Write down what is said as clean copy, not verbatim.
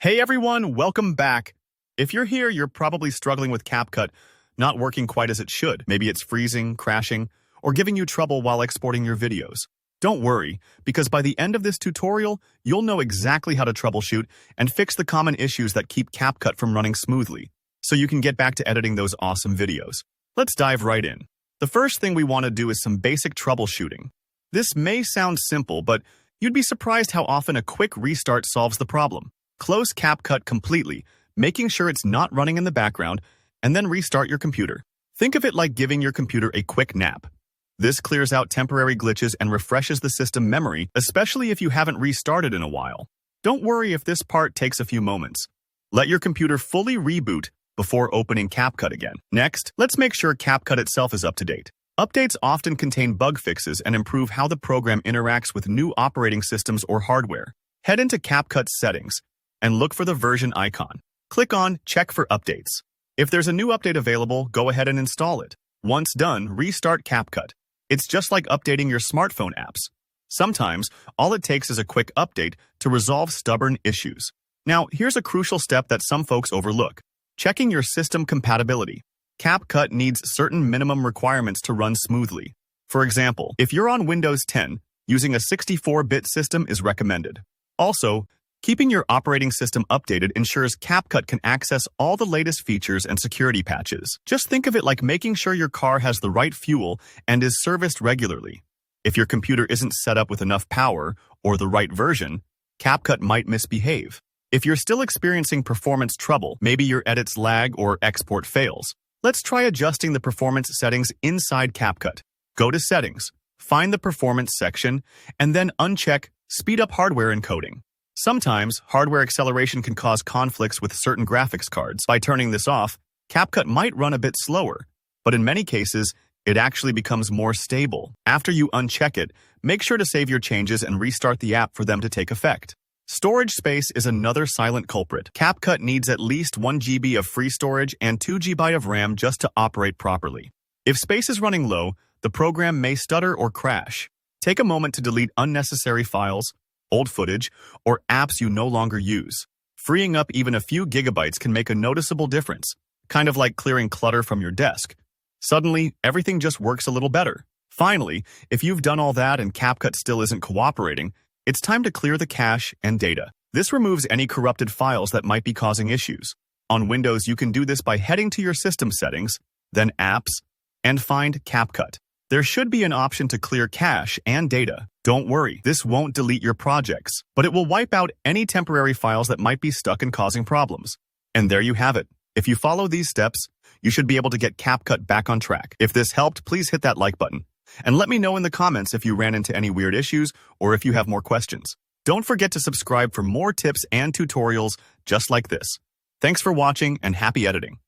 Hey everyone, welcome back. If you're here, you're probably struggling with CapCut, not working quite as it should. Maybe it's freezing, crashing, or giving you trouble while exporting your videos. Don't worry, because by the end of this tutorial, you'll know exactly how to troubleshoot and fix the common issues that keep CapCut from running smoothly, so you can get back to editing those awesome videos. Let's dive right in. The first thing we want to do is some basic troubleshooting. This may sound simple, but you'd be surprised how often a quick restart solves the problem. Close CapCut completely, making sure it's not running in the background, and then restart your computer. Think of it like giving your computer a quick nap. This clears out temporary glitches and refreshes the system memory, especially if you haven't restarted in a while. Don't worry if this part takes a few moments. Let your computer fully reboot before opening CapCut again. Next, let's make sure CapCut itself is up to date. Updates often contain bug fixes and improve how the program interacts with new operating systems or hardware. Head into CapCut's settings and look for the version icon. Click on Check for Updates. If there's a new update available, go ahead and install it. Once done, restart CapCut. It's just like updating your smartphone apps. Sometimes, all it takes is a quick update to resolve stubborn issues. Now, here's a crucial step that some folks overlook. Checking your system compatibility. CapCut needs certain minimum requirements to run smoothly. For example, if you're on Windows 10, using a 64-bit system is recommended. Also, keeping your operating system updated ensures CapCut can access all the latest features and security patches. Just think of it like making sure your car has the right fuel and is serviced regularly. If your computer isn't set up with enough power or the right version, CapCut might misbehave. If you're still experiencing performance trouble, maybe your edits lag or export fails, let's try adjusting the performance settings inside CapCut. Go to Settings, find the Performance section, and then uncheck Speed up hardware encoding. Sometimes, hardware acceleration can cause conflicts with certain graphics cards. By turning this off, CapCut might run a bit slower, but in many cases, it actually becomes more stable. After you uncheck it, make sure to save your changes and restart the app for them to take effect. Storage space is another silent culprit. CapCut needs at least 1 GB of free storage and 2 GB of RAM just to operate properly. If space is running low, the program may stutter or crash. Take a moment to delete unnecessary files, old footage, or apps you no longer use. Freeing up even a few gigabytes can make a noticeable difference, kind of like clearing clutter from your desk. Suddenly, everything just works a little better. Finally, if you've done all that and CapCut still isn't cooperating, it's time to clear the cache and data. This removes any corrupted files that might be causing issues. On Windows, you can do this by heading to your system settings, then Apps, and find CapCut. There should be an option to clear cache and data. Don't worry, this won't delete your projects, but it will wipe out any temporary files that might be stuck and causing problems. And there you have it. If you follow these steps, you should be able to get CapCut back on track. If this helped, please hit that like button. And let me know in the comments if you ran into any weird issues or if you have more questions. Don't forget to subscribe for more tips and tutorials just like this. Thanks for watching and happy editing.